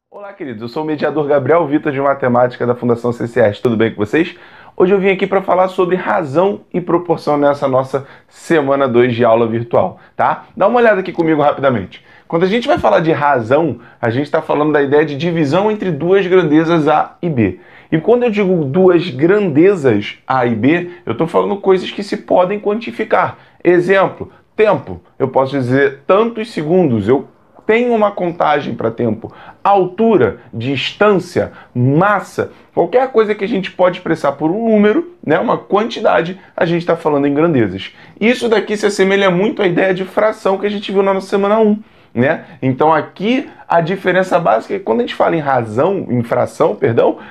Olá, queridos. Eu sou o mediador Gabriel Vitor de Matemática da Fundação CCS. Tudo bem com vocês? Hoje eu vim aqui para falar sobre razão e proporção nessa nossa semana 2 de aula virtual, tá? Dá uma olhada aqui comigo rapidamente. Quando a gente vai falar de razão, a gente está falando da ideia de divisão entre duas grandezas A e B. E quando eu digo duas grandezas A e B, eu estou falando coisas que se podem quantificar. Exemplo, tempo. Eu posso dizer tantos segundos. Eu tenho uma contagem para tempo. Altura, distância, massa, qualquer coisa que a gente pode expressar por um número, né, uma quantidade, a gente está falando em grandezas. Isso daqui se assemelha muito à ideia de fração que a gente viu na nossa semana 1. Né? Então aqui a diferença básica é que quando a gente fala em fração,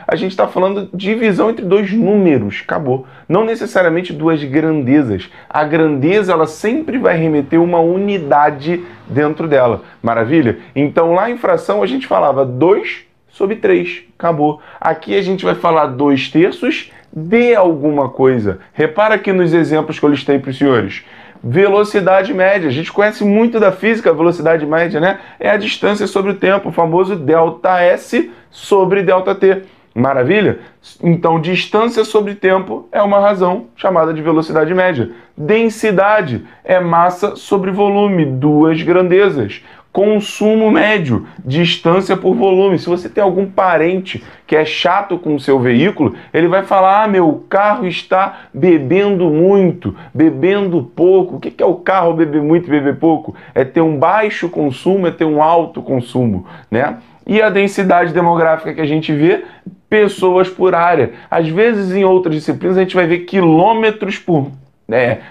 a gente está falando de divisão entre dois números, acabou. Não necessariamente duas grandezas. A grandeza ela sempre vai remeter uma unidade dentro dela, maravilha? Então lá em fração a gente falava 2 sobre 3, acabou. Aqui a gente vai falar 2 terços de alguma coisa. Repara aqui nos exemplos que eu listei para os senhores. Velocidade média, a gente conhece muito da física, a velocidade média, né? É a distância sobre o tempo, o famoso ΔS sobre ΔT. Maravilha? Então, distância sobre tempo é uma razão chamada de velocidade média. Densidade é massa sobre volume, duas grandezas. Consumo médio, distância por volume. Se você tem algum parente que é chato com o seu veículo, ele vai falar, meu carro está bebendo muito, bebendo pouco. O que é o carro beber muito e beber pouco? É ter um baixo consumo, é ter um alto consumo, né? E a densidade demográfica que a gente vê, pessoas por área. Às vezes, em outras disciplinas, a gente vai ver quilômetros por...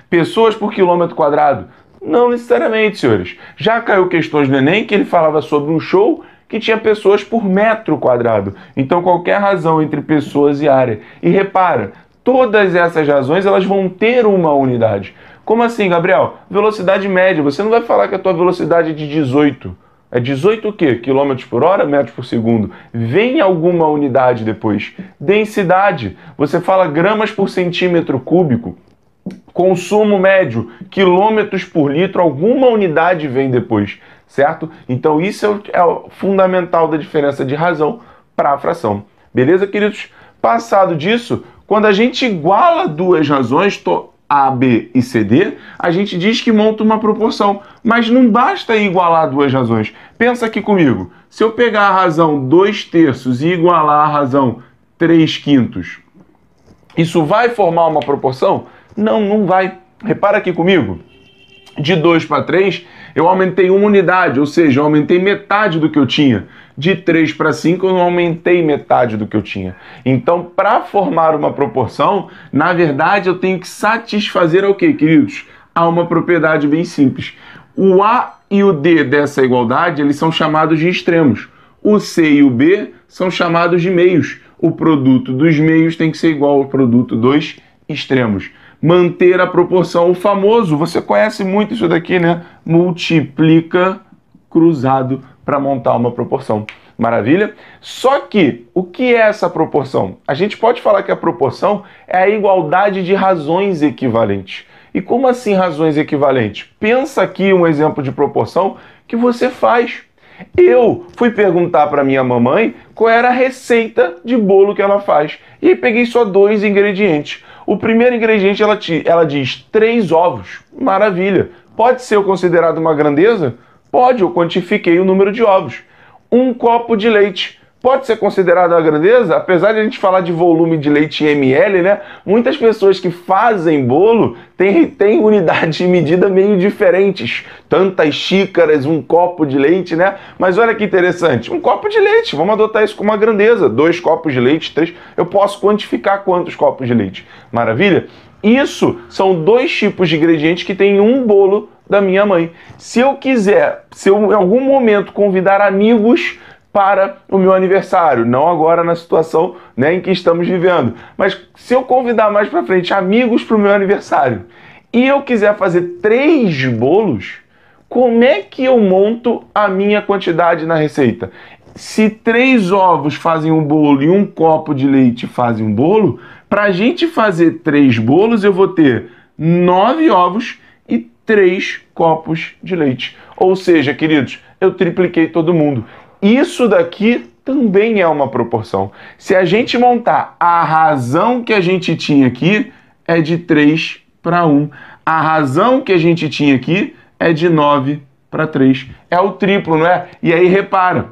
pessoas por quilômetro quadrado. Não necessariamente, senhores. Já caiu questões no Enem que ele falava sobre um show que tinha pessoas por metro quadrado. Então, qualquer razão entre pessoas e área. E repara, todas essas razões elas vão ter uma unidade. Como assim, Gabriel? Velocidade média. Você não vai falar que a tua velocidade é de 18. É 18 o quê? Quilômetros por hora, metros por segundo. Vem alguma unidade depois. Densidade. Você fala gramas por centímetro cúbico. Consumo médio, quilômetros por litro, alguma unidade vem depois, certo? Então isso é o fundamental da diferença de razão para a fração. Beleza, queridos? Passado disso, quando a gente iguala duas razões, A, B e C, D, a gente diz que monta uma proporção. Mas não basta igualar duas razões. Pensa aqui comigo. Se eu pegar a razão 2 terços e igualar a razão 3 quintos, isso vai formar uma proporção? Não, não vai. Repara aqui comigo. De 2 para 3, eu aumentei uma unidade, ou seja, eu aumentei metade do que eu tinha. De 3 para 5, eu não aumentei metade do que eu tinha. Então, para formar uma proporção, na verdade, eu tenho que satisfazer o quê, queridos? Há uma propriedade bem simples. O A e o D dessa igualdade, eles são chamados de extremos. O C e o B são chamados de meios. O produto dos meios tem que ser igual ao produto dos extremos. Manter a proporção, o famoso, você conhece muito isso daqui, né? Multiplica cruzado para montar uma proporção. Maravilha? Só que, o que é essa proporção? A gente pode falar que a proporção é a igualdade de razões equivalentes. E como assim razões equivalentes? Pensa aqui um exemplo de proporção que você faz. Eu fui perguntar para minha mamãe qual era a receita de bolo que ela faz. E aí peguei só 2 ingredientes. O primeiro ingrediente ela diz 3 ovos. Maravilha. Pode ser considerado uma grandeza? Pode, eu quantifiquei o número de ovos. 1 copo de leite. Pode ser considerado uma grandeza? Apesar de a gente falar de volume de leite em ml, né? Muitas pessoas que fazem bolo têm unidades de medida meio diferentes. Tantas xícaras, 1 copo de leite, né? Mas olha que interessante. 1 copo de leite, vamos adotar isso como uma grandeza. 2 copos de leite, 3. Eu posso quantificar quantos copos de leite. Maravilha? Isso são 2 tipos de ingredientes que tem um bolo da minha mãe. Se eu em algum momento convidar amigos para o meu aniversário, não agora na situação, né, em que estamos vivendo, mas se eu convidar mais para frente amigos para o meu aniversário e eu quiser fazer 3 bolos, como é que eu monto a minha quantidade na receita? Se 3 ovos fazem um bolo e 1 copo de leite fazem um bolo, para a gente fazer 3 bolos eu vou ter 9 ovos e 3 copos de leite. Ou seja, queridos, eu tripliquei todo mundo. Isso daqui também é uma proporção. Se a gente montar a razão que a gente tinha aqui é de 3 para 1. A razão que a gente tinha aqui é de 9 para 3. É o triplo, não é? E aí, repara,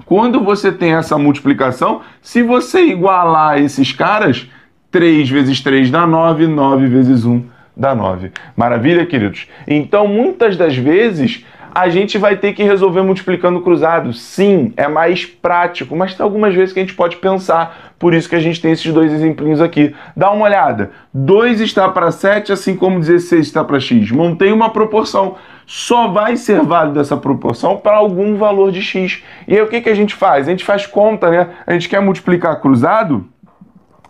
quando você tem essa multiplicação, se você igualar esses caras, 3 vezes 3 dá 9, 9 vezes 1 dá 9. Maravilha, queridos? Então, muitas das vezes, a gente vai ter que resolver multiplicando cruzado. Sim, é mais prático, mas tem algumas vezes que a gente pode pensar. Por isso que a gente tem esses dois exemplinhos aqui. Dá uma olhada. 2 está para 7, assim como 16 está para x. Montei uma proporção. Só vai ser válida essa proporção para algum valor de x. E aí o que a gente faz? A gente faz conta, né? A gente quer multiplicar cruzado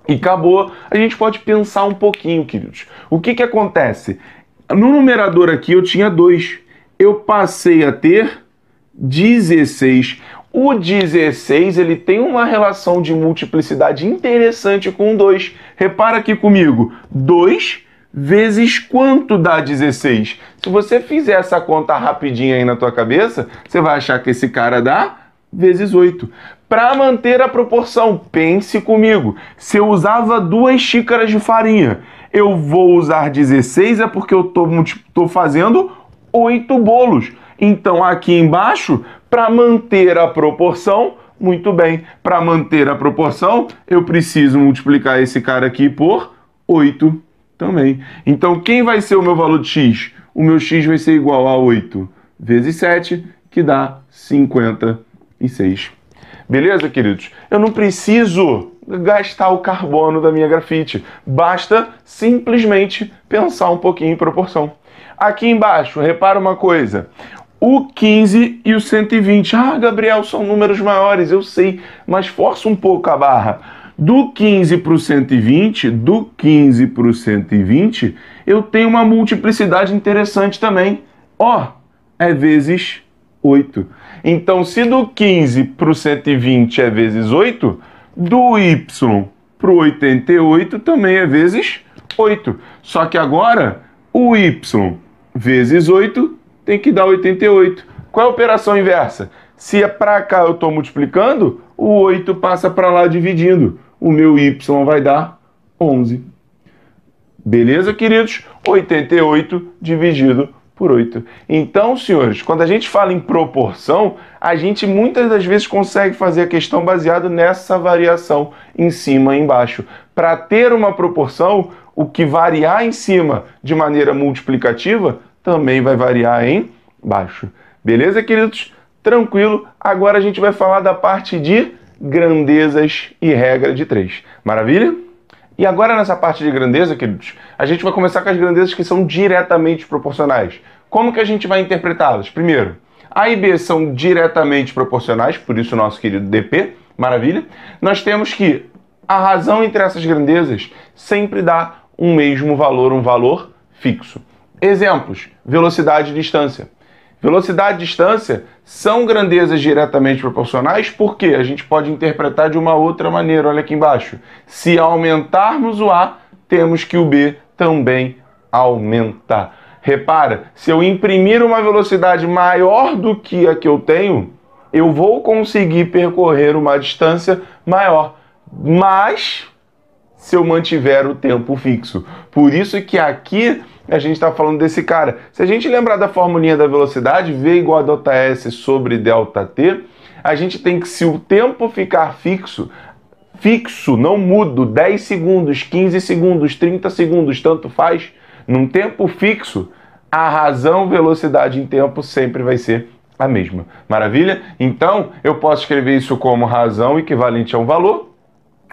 e acabou. A gente pode pensar um pouquinho, queridos. O que acontece? No numerador aqui eu tinha 2. Eu passei a ter 16. O 16 ele tem uma relação de multiplicidade interessante com o 2. Repara aqui comigo. 2 vezes quanto dá 16? Se você fizer essa conta rapidinha aí na tua cabeça, você vai achar que esse cara dá vezes 8. Para manter a proporção, pense comigo. Se eu usava 2 xícaras de farinha, eu vou usar 16 é porque eu estou fazendo 8 bolos. Então, aqui embaixo, para manter a proporção, muito bem, para manter a proporção, eu preciso multiplicar esse cara aqui por 8 também. Então, quem vai ser o meu valor de x? O meu x vai ser igual a 8 vezes 7, que dá 56. Beleza, queridos? Eu não preciso gastar o carbono da minha grafite. Basta simplesmente pensar um pouquinho em proporção. Aqui embaixo, repara uma coisa. O 15 e o 120. Ah, Gabriel, são números maiores, eu sei, mas força um pouco a barra. Do 15 para o 120, eu tenho uma multiplicidade interessante também. Ó, é vezes 8. Então, se do 15 para o 120 é vezes 8, do y para o 88 também é vezes 8. Só que agora, o y vezes 8 tem que dar 88. Qual é a operação inversa? Se é para cá eu estou multiplicando, o 8 passa para lá dividindo. O meu y vai dar 11. Beleza, queridos? 88 dividido por 8. Então, senhores, quando a gente fala em proporção, a gente muitas das vezes consegue fazer a questão baseada nessa variação em cima e embaixo. Para ter uma proporção, o que variar em cima de maneira multiplicativa também vai variar em baixo. Beleza, queridos? Tranquilo. Agora a gente vai falar da parte de grandezas e regra de 3. Maravilha? E agora nessa parte de grandeza, queridos, a gente vai começar com as grandezas que são diretamente proporcionais. Como que a gente vai interpretá-las? Primeiro, A e B são diretamente proporcionais, por isso o nosso querido DP. Maravilha? Nós temos que a razão entre essas grandezas sempre dá um mesmo valor, um valor fixo. Exemplos, velocidade e distância. Velocidade e distância são grandezas diretamente proporcionais porque a gente pode interpretar de uma outra maneira. Olha aqui embaixo. Se aumentarmos o A, temos que o B também aumentar. Repara, se eu imprimir uma velocidade maior do que a que eu tenho, eu vou conseguir percorrer uma distância maior. Mas se eu mantiver o tempo fixo. Por isso que aqui a gente está falando desse cara. Se a gente lembrar da formulinha da velocidade, V igual a ΔS sobre ΔT, a gente tem que, se o tempo ficar fixo, não mudo, 10 segundos, 15 segundos, 30 segundos, tanto faz, num tempo fixo, a razão velocidade em tempo sempre vai ser a mesma. Maravilha? Então, eu posso escrever isso como razão equivalente a um valor,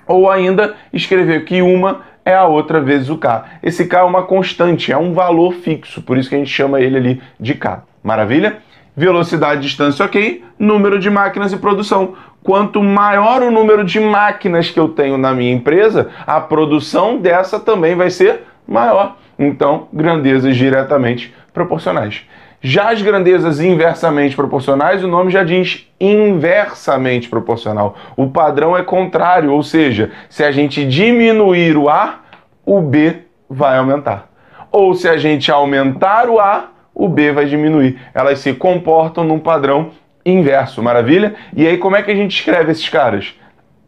ou ainda escrever que uma é a outra vezes o K. Esse K é uma constante, é um valor fixo, por isso que a gente chama ele ali de K. Maravilha? Velocidade, distância, ok. Número de máquinas e produção. Quanto maior o número de máquinas que eu tenho na minha empresa, a produção dessa também vai ser maior. Então, grandezas diretamente proporcionais. Já as grandezas inversamente proporcionais, o nome já diz inversamente proporcional. O padrão é contrário, ou seja, se a gente diminuir o A, o B vai aumentar. Ou se a gente aumentar o A, o B vai diminuir. Elas se comportam num padrão inverso, maravilha? E aí como é que a gente escreve esses caras?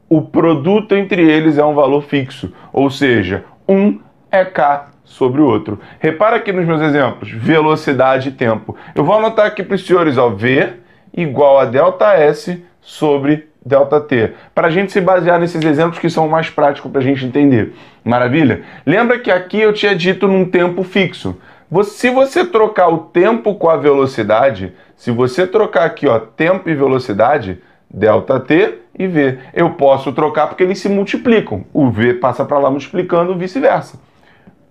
O produto entre eles é um valor fixo, ou seja, um é K sobre o outro. Repara aqui nos meus exemplos, velocidade e tempo. Eu vou anotar aqui para os senhores, ó, V igual a ΔS sobre ΔT, para a gente se basear nesses exemplos que são mais práticos para a gente entender. Maravilha? Lembra que aqui eu tinha dito num tempo fixo. Se você trocar o tempo com a velocidade, se você trocar aqui, ó, tempo e velocidade, ΔT e V, eu posso trocar porque eles se multiplicam. O V passa para lá multiplicando, vice-versa.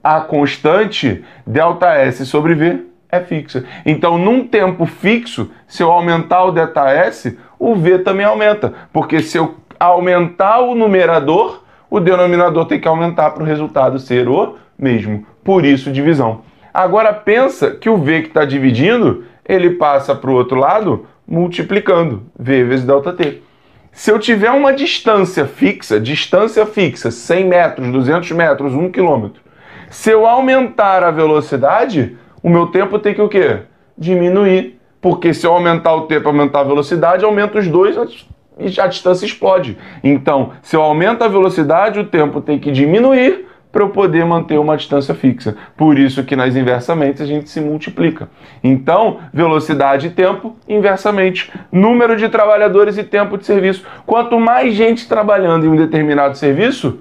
A constante ΔS sobre V é fixa. Então, num tempo fixo, se eu aumentar o ΔS, o V também aumenta. Porque se eu aumentar o numerador, o denominador tem que aumentar para o resultado ser o mesmo. Por isso, divisão. Agora, pensa que o V que está dividindo, ele passa para o outro lado multiplicando. V vezes ΔT. Se eu tiver uma distância fixa, 100 metros, 200 metros, 1 quilômetro, se eu aumentar a velocidade, o meu tempo tem que o quê? Diminuir. Porque se eu aumentar o tempo, aumentar a velocidade, aumenta os dois e a distância explode. Então, se eu aumento a velocidade, o tempo tem que diminuir para eu poder manter uma distância fixa. Por isso que nas inversamente a gente se multiplica. Então, velocidade e tempo, inversamente. Número de trabalhadores e tempo de serviço. Quanto mais gente trabalhando em um determinado serviço,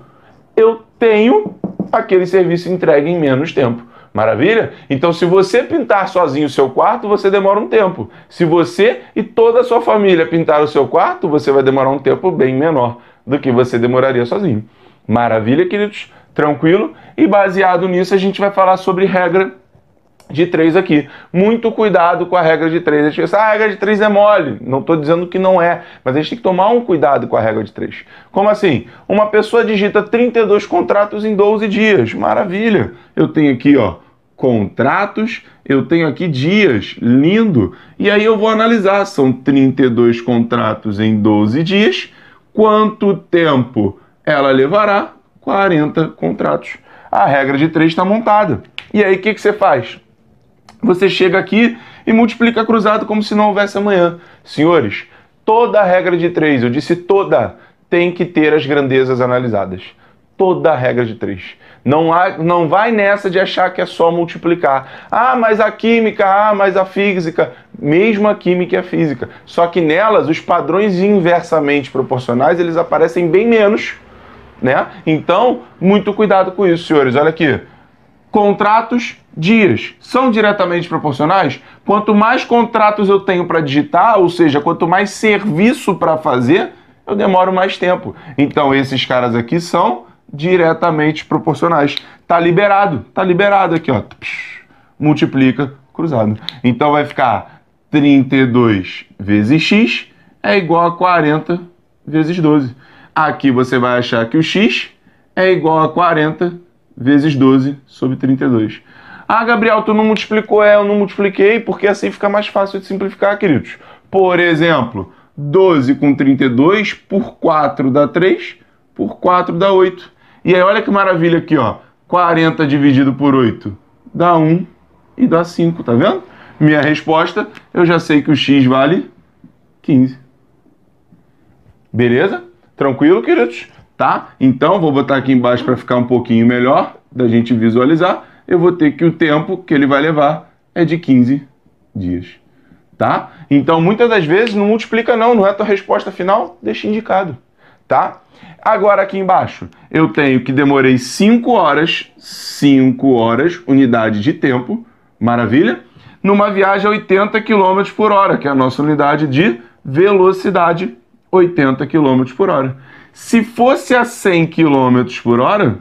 eu tenho aquele serviço entregue em menos tempo. Maravilha? Então, se você pintar sozinho o seu quarto, você demora um tempo. Se você e toda a sua família pintar o seu quarto, você vai demorar um tempo bem menor do que você demoraria sozinho. Maravilha, queridos? Tranquilo? E baseado nisso, a gente vai falar sobre regra de 3 aqui. Muito cuidado com a regra de 3. A gente pensa, a regra de 3 é mole. Não estou dizendo que não é, mas a gente tem que tomar um cuidado com a regra de 3. Como assim? Uma pessoa digita 32 contratos em 12 dias. Maravilha! Eu tenho aqui, ó, contratos, eu tenho aqui dias. Lindo! E aí eu vou analisar. São 32 contratos em 12 dias. Quanto tempo ela levará? 40 contratos. A regra de 3 está montada. E aí, o que você faz? Você chega aqui e multiplica cruzado como se não houvesse amanhã. Senhores, toda a regra de 3, eu disse toda, tem que ter as grandezas analisadas. Toda a regra de 3. Não vai nessa de achar que é só multiplicar. Ah, mas a química, mas a física. Mesmo a química e a física. Só que nelas, os padrões inversamente proporcionais, eles aparecem bem menos, né? Então, muito cuidado com isso, senhores. Olha aqui. Contratos, dias. São diretamente proporcionais? Quanto mais contratos eu tenho para digitar, ou seja, quanto mais serviço para fazer, eu demoro mais tempo. Então, esses caras aqui são diretamente proporcionais. Tá liberado aqui, ó. Multiplica, cruzado. Então, vai ficar 32 vezes x é igual a 40 vezes 12. Aqui você vai achar que o x é igual a 40 vezes 12 sobre 32. Ah, Gabriel, tu não multiplicou? Eu não multipliquei, porque assim fica mais fácil de simplificar, queridos. Por exemplo, 12 com 32 por 4 dá 3, por 4 dá 8. E aí, olha que maravilha aqui, ó. 40 dividido por 8 dá 1 e dá 5, tá vendo? Minha resposta, eu já sei que o x vale 15. Beleza? Tranquilo, queridos? Tá? Então, vou botar aqui embaixo para ficar um pouquinho melhor da gente visualizar. Eu vou ter que o tempo que ele vai levar é de 15 dias. Tá? Então, muitas das vezes, não multiplica não é a tua resposta final, deixa indicado. Tá? Agora, aqui embaixo, eu tenho que demorei 5 horas, unidade de tempo, maravilha? Numa viagem a 80 km por hora, que é a nossa unidade de velocidade, 80 km por hora. Se fosse a 100 km por hora,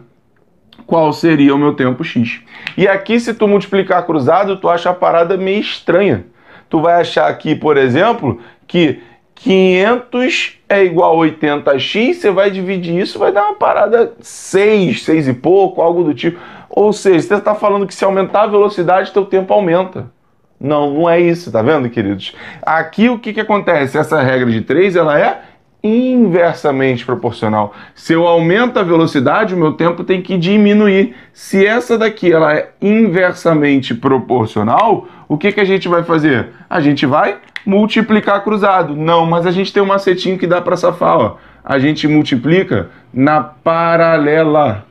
qual seria o meu tempo x? E aqui, se tu multiplicar cruzado, tu acha a parada meio estranha. Tu vai achar aqui, por exemplo, que 500 é igual a 80x, você vai dividir isso, vai dar uma parada 6 e pouco, algo do tipo. Ou seja, você está falando que se aumentar a velocidade, teu tempo aumenta. Não é isso, tá vendo, queridos? Aqui o que acontece? Essa regra de 3, ela é inversamente proporcional. Se eu aumento a velocidade, o meu tempo tem que diminuir. Se essa daqui ela é inversamente proporcional, o que a gente vai fazer? A gente vai multiplicar cruzado. Não, mas a gente tem um macetinho que dá para safar, ó. A gente multiplica na paralela,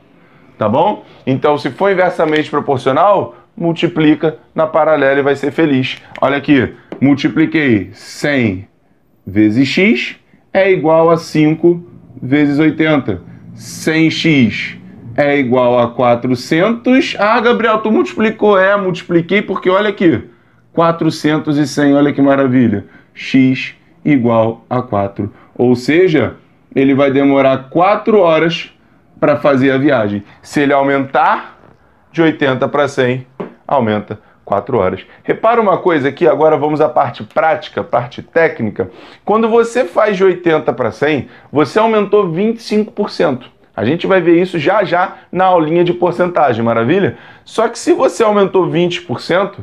tá bom? Então, se for inversamente proporcional, multiplica na paralela e vai ser feliz. Olha aqui, multipliquei 100 vezes x é igual a 5 vezes 80. 100x é igual a 400. Ah, Gabriel, tu multiplicou. Multipliquei porque olha aqui, 400 e 100, olha que maravilha. X igual a 4. Ou seja, ele vai demorar 4 horas para fazer a viagem. Se ele aumentar de 80 para 100, aumenta 4 horas. Repara uma coisa aqui, agora vamos à parte prática, parte técnica. Quando você faz de 80 para 100, você aumentou 25%. A gente vai ver isso já já na aulinha de porcentagem, maravilha? Só que se você aumentou 20%,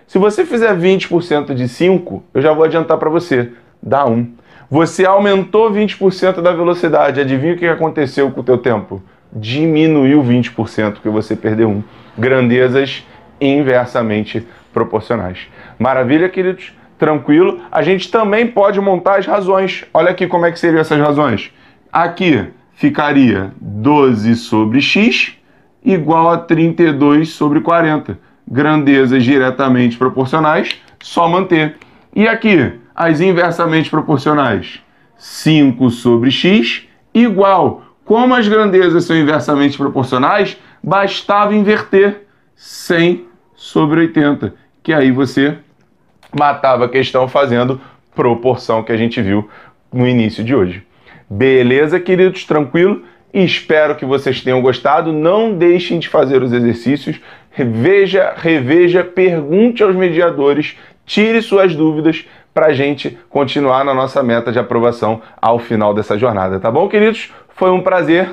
se você fizer 20% de 5, eu já vou adiantar para você, dá 1. Você aumentou 20% da velocidade, adivinha o que aconteceu com o teu tempo? Diminuiu 20%, porque você perdeu 1. Grandezas inversamente proporcionais. Maravilha, queridos? Tranquilo? A gente também pode montar as razões. Olha aqui como é que seriam essas razões. Aqui ficaria 12 sobre x igual a 32 sobre 40. Grandezas diretamente proporcionais, só manter. E aqui, as inversamente proporcionais. 5 sobre x igual. Como as grandezas são inversamente proporcionais, bastava inverter 100 sobre 80, que aí você matava a questão fazendo proporção que a gente viu no início de hoje. Beleza, queridos? Tranquilo? Espero que vocês tenham gostado. Não deixem de fazer os exercícios. Reveja, pergunte aos mediadores, tire suas dúvidas para a gente continuar na nossa meta de aprovação ao final dessa jornada, tá bom, queridos? Foi um prazer.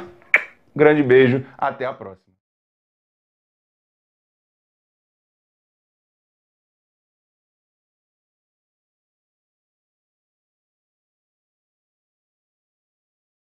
Grande beijo. Até a próxima.